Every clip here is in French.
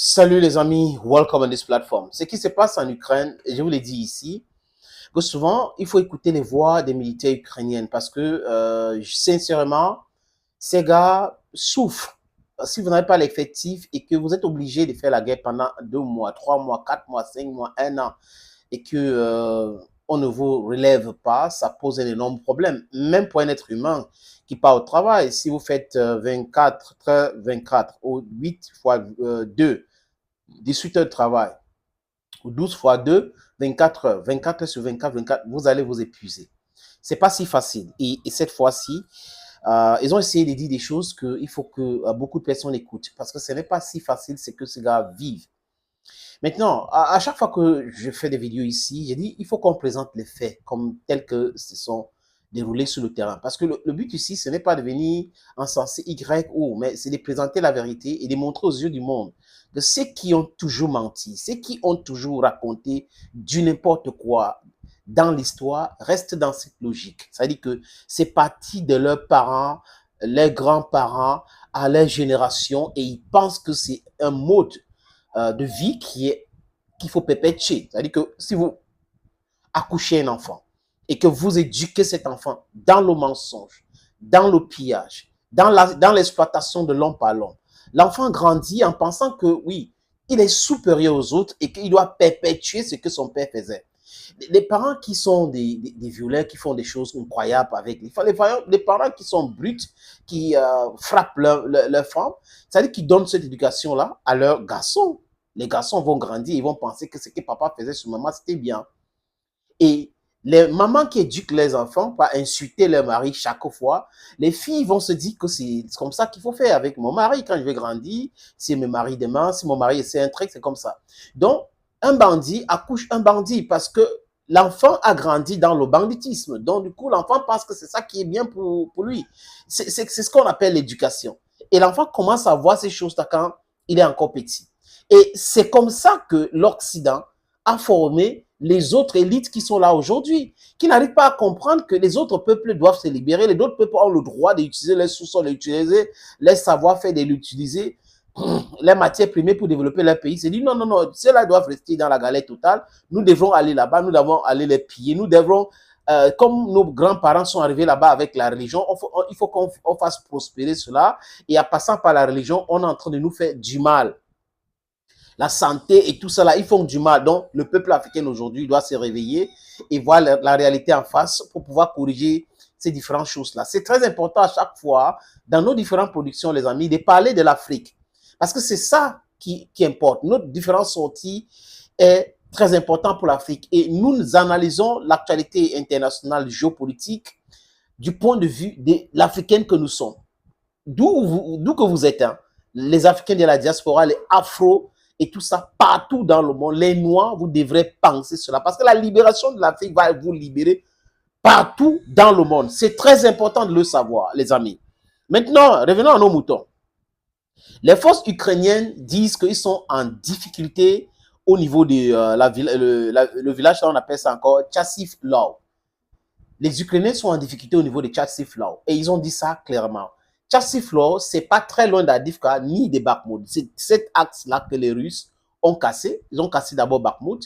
Salut les amis, welcome on this platform. Ce qui se passe en Ukraine, et je vous l'ai dit ici, que souvent, il faut écouter les voix des militaires ukrainiennes parce que, sincèrement, ces gars souffrent. Si vous n'avez pas l'effectif et que vous êtes obligé de faire la guerre pendant 2 mois, 3 mois, 4 mois, 5 mois, un an, et que on ne vous relève pas, ça pose un énorme problème. Même pour un être humain qui part au travail, si vous faites 24, 24 ou 8 fois 2, 18 heures de travail, ou 12 fois 2, 24 heures, 24 heures sur 24, 24, vous allez vous épuiser. C'est pas si facile. Et cette fois-ci, ils ont essayé de dire des choses qu'il faut que beaucoup de personnes écoutent. Parce que ce n'est pas si facile, c'est que ces gars vivent. Maintenant, à chaque fois que je fais des vidéos ici, j'ai dit il faut qu'on présente les faits comme tels que se sont déroulés sur le terrain. Parce que le but ici, ce n'est pas de venir encenser Y ou, mais c'est de présenter la vérité et de montrer aux yeux du monde que ceux qui ont toujours menti, ceux qui ont toujours raconté du n'importe quoi dans l'histoire restent dans cette logique. C'est-à-dire que c'est parti de leurs parents, leurs grands-parents, à leur génération et ils pensent que c'est un mode de vie qu'il faut perpétuer. C'est-à-dire que si vous accouchez un enfant et que vous éduquez cet enfant dans le mensonge, dans le pillage, dans l'exploitation de l'homme par l'homme, l'enfant grandit en pensant que oui, il est supérieur aux autres et qu'il doit perpétuer ce que son père faisait. Les parents qui sont des violeurs, qui font des choses incroyables avec les parents qui sont bruts, qui frappent leur femme, c'est-à-dire qu'ils donnent cette éducation-là à leurs garçons. Les garçons vont grandir, ils vont penser que ce que papa faisait sur maman, c'était bien. Et les mamans qui éduquent les enfants par insulter leur mari chaque fois, les filles vont se dire que c'est comme ça qu'il faut faire avec mon mari quand je vais grandir. Si je me marie demain, si mon mari essaie un truc, c'est comme ça. Donc, un bandit accouche un bandit parce que l'enfant a grandi dans le banditisme. Donc, du coup, l'enfant pense que c'est ça qui est bien pour lui. C'est ce qu'on appelle l'éducation. Et l'enfant commence à voir ces choses-là quand il est encore petit. Et c'est comme ça que l'Occident a formé les autres élites qui sont là aujourd'hui, qui n'arrivent pas à comprendre que les autres peuples doivent se libérer, les autres peuples ont le droit d'utiliser les sous-sols, d'utiliser les savoir-faire, de l'utiliser, les matières premières pour développer leur pays. C'est dit non, non, non, ceux-là doivent rester dans la galère totale. Nous devons aller là-bas, nous devons aller les piller, nous devrons, comme nos grands-parents sont arrivés là-bas avec la religion, il faut qu'on fasse prospérer cela. Et en passant par la religion, on est en train de nous faire du mal. La santé et tout ça là, ils font du mal. Donc, le peuple africain aujourd'hui doit se réveiller et voir la réalité en face pour pouvoir corriger ces différentes choses-là. C'est très important à chaque fois, dans nos différentes productions, les amis, de parler de l'Afrique. Parce que c'est ça qui importe. Notre différente sortie est très important pour l'Afrique. Et nous analysons l'actualité internationale géopolitique du point de vue de l'Africaine que nous sommes. D'où que vous êtes, hein, les Africains de la diaspora, les Afro, et tout ça partout dans le monde. Les Noirs, vous devrez penser cela parce que la libération de l'Afrique va vous libérer partout dans le monde. C'est très important de le savoir, les amis. Maintenant, revenons à nos moutons. Les forces ukrainiennes disent qu'ils sont en difficulté au niveau de le village, on appelle ça encore Chassiv-Lao. Les Ukrainiens sont en difficulté au niveau de Chassiv-Lao et ils ont dit ça clairement. Chassiv-Lao, c'est pas très loin d'Adivka ni de Bakhmut. C'est cet axe-là que les Russes ont cassé. Ils ont cassé d'abord Bakhmut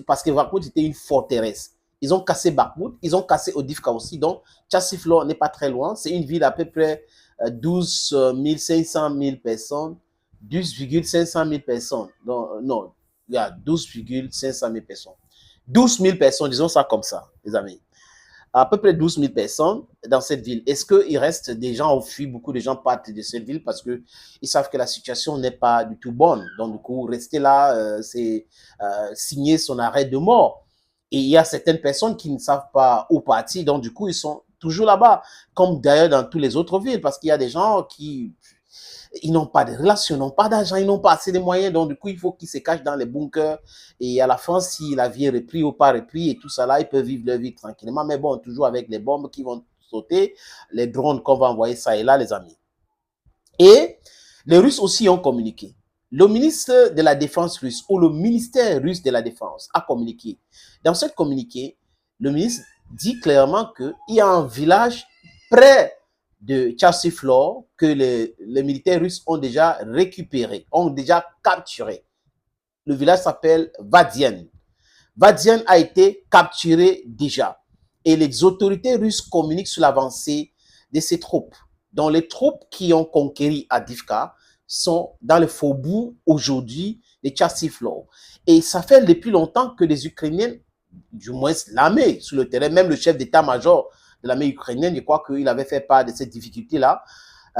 parce que Bakhmut était une forteresse. Ils ont cassé Bakhmut, ils ont cassé Odivka aussi. Donc, Chassiv-Lao n'est pas très loin. C'est une ville à peu près 12 500 000 personnes. 12,500 000 personnes. Non, il y a 12,500 000 personnes. 12 000 personnes, disons ça comme ça, les amis. À peu près 12 000 personnes dans cette ville. Est-ce qu'il reste des gens au fuit? Beaucoup de gens partent de cette ville parce qu'ils savent que la situation n'est pas du tout bonne. Donc, du coup, rester là, c'est signer son arrêt de mort. Et il y a certaines personnes qui ne savent pas où partir. Donc, du coup, ils sont toujours là-bas, comme d'ailleurs dans toutes les autres villes, parce qu'il y a des gens qui ils n'ont pas de relations, ils n'ont pas d'argent, ils n'ont pas assez de moyens. Donc, du coup, il faut qu'ils se cachent dans les bunkers. Et à la fin, si la vie est reprise ou pas reprise et tout ça là, ils peuvent vivre leur vie tranquillement. Mais bon, toujours avec les bombes qui vont sauter, les drones qu'on va envoyer ça et là, les amis. Et les Russes aussi ont communiqué. Le ministre de la Défense russe ou le ministère russe de la Défense a communiqué. Dans ce communiqué, le ministre dit clairement qu'il y a un village près de Tcherssiflor que les militaires russes ont déjà récupéré, ont déjà capturé. Le village s'appelle Vadian. Vadian a été capturé déjà. Et les autorités russes communiquent sur l'avancée de ces troupes. Donc les troupes qui ont conquéri Avdiivka sont dans le faubourg aujourd'hui de Tcherssiflor. Et ça fait depuis longtemps que les Ukrainiens, du moins l'armée sur le terrain, même le chef d'état-major de l'armée ukrainienne, je crois qu'il avait fait part de cette difficulté-là,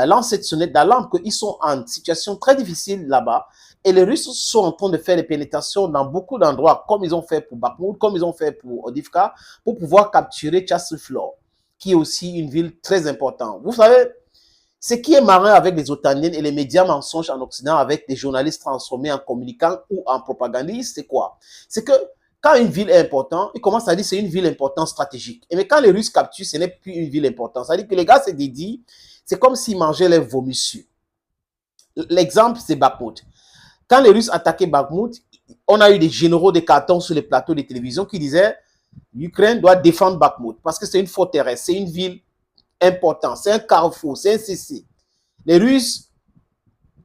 lance cette sonnette d'alarme qu'ils sont en situation très difficile là-bas. Et les Russes sont en train de faire des pénétrations dans beaucoup d'endroits, comme ils ont fait pour Bakhmut, comme ils ont fait pour Avdiivka, pour pouvoir capturer Tcherssiflor, qui est aussi une ville très importante. Vous savez, ce qui est marrant avec les otaniennes et les médias mensonges en Occident avec des journalistes transformés en communicants ou en propagandistes, c'est quoi? C'est que quand une ville est importante, ils commencent à dire que c'est une ville importante stratégique. Et mais quand les Russes capturent, ce n'est plus une ville importante. C'est-à-dire que les gars se dédient, c'est comme s'ils mangeaient les vomissures. L'exemple, c'est Bakhmut. Quand les Russes attaquaient Bakhmut, on a eu des généraux de carton sur les plateaux de télévision qui disaient l'Ukraine doit défendre Bakhmut parce que c'est une forteresse, c'est une ville importante, c'est un carrefour, c'est un CC. Les Russes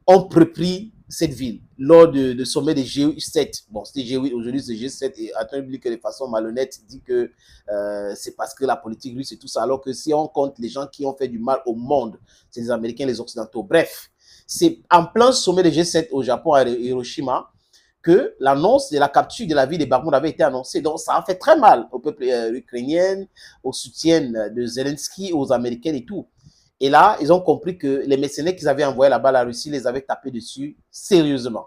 ont repris cette ville lors de sommet des G7. Bon, c'était G8, aujourd'hui c'est G7 et Anthony Blinken de façon malhonnête dit que c'est parce que la politique russe et tout ça, alors que si on compte les gens qui ont fait du mal au monde, c'est les Américains, les Occidentaux. Bref, c'est en plein sommet des G7 au Japon, à Hiroshima, que l'annonce de la capture de la ville de Bakhmut avait été annoncée. Donc, ça a fait très mal au peuple ukrainien, au soutien de Zelensky, aux Américains et tout. Et là, ils ont compris que les mercenaires qu'ils avaient envoyés là-bas, la Russie les avait tapés dessus sérieusement.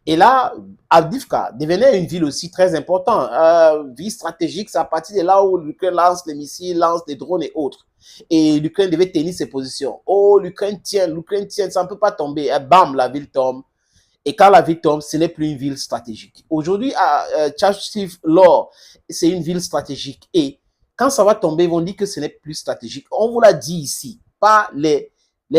Et là, Avdiivka devenait une ville aussi très importante, ville stratégique. C'est à partir de là où l'Ukraine lance les missiles, lance des drones et autres. Et l'Ukraine devait tenir ses positions. Oh, l'Ukraine tient, ça ne peut pas tomber. Et bam, la ville tombe. Et quand la ville tombe, ce n'est plus une ville stratégique. Aujourd'hui, à Tcherssiflor, c'est une ville stratégique. Et quand ça va tomber, ils vont dire que ce n'est plus stratégique. On vous l'a dit ici, pas les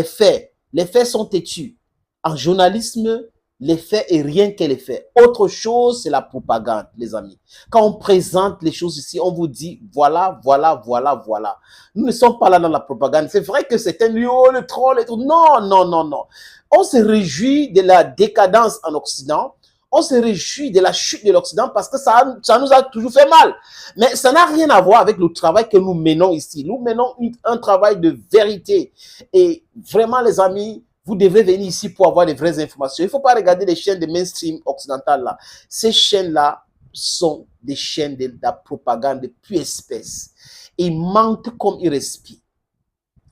faits. Les faits sont têtus. En journalisme, les faits et rien que les faits. Autre chose, c'est la propagande, les amis. Quand on présente les choses ici, on vous dit, voilà, voilà, voilà, voilà. Nous ne sommes pas là dans la propagande. C'est vrai que c'est un lieu, le troll et tout. Non, non, non, non. On se réjouit de la décadence en Occident. On se réjouit de la chute de l'Occident parce que ça nous a toujours fait mal. Mais ça n'a rien à voir avec le travail que nous menons ici. Nous menons un travail de vérité. Et vraiment, les amis, vous devez venir ici pour avoir des vraies informations. Il ne faut pas regarder les chaînes de mainstream occidentales là. Ces chaînes-là sont des chaînes de la propagande de plus espèce. Ils mentent comme ils respirent.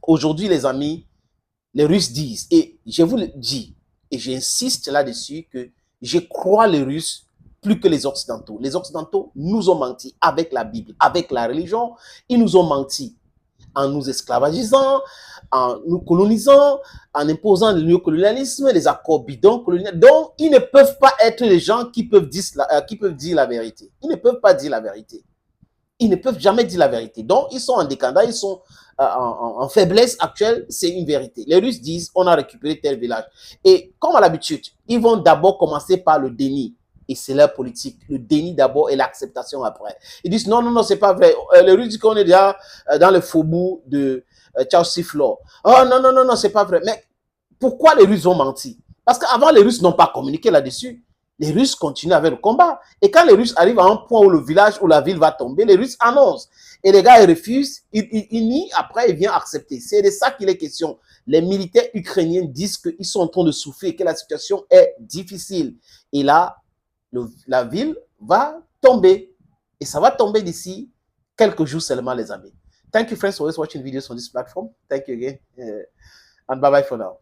Aujourd'hui, les amis, les Russes disent, et je vous le dis, et j'insiste là-dessus, que je crois les Russes plus que les Occidentaux. Les Occidentaux nous ont menti avec la Bible, avec la religion. Ils nous ont menti en nous esclavagisant, en nous colonisant, en imposant le néocolonialisme, les accords bidons coloniaux. Donc, ils ne peuvent pas être les gens qui peuvent dire la vérité. Ils ne peuvent pas dire la vérité. Ils ne peuvent jamais dire la vérité. Donc, ils sont en décadence, ils sont en faiblesse actuelle, c'est une vérité. Les Russes disent, on a récupéré tel village. Et comme à l'habitude, ils vont d'abord commencer par le déni. Et c'est leur politique. Le déni d'abord et l'acceptation après. Ils disent, non, non, non, c'est pas vrai. Les Russes disent qu'on est déjà dans le faubourg de Tcherssiflor. Oh, non, non, non, non, c'est pas vrai. Mais pourquoi les Russes ont menti? Parce qu'avant, les Russes n'ont pas communiqué là-dessus. Les Russes continuent avec le combat. Et quand les Russes arrivent à un point où le village ou la ville va tomber, les Russes annoncent. Et les gars, ils refusent, ils nient, après, ils viennent accepter. C'est de ça qu'il est question. Les militaires ukrainiens disent qu'ils sont en train de souffrir, que la situation est difficile. Et là, la ville va tomber. Et ça va tomber d'ici quelques jours seulement, les amis. Thank you, friends, for always watching videos on this platform. Thank you again. And bye-bye for now.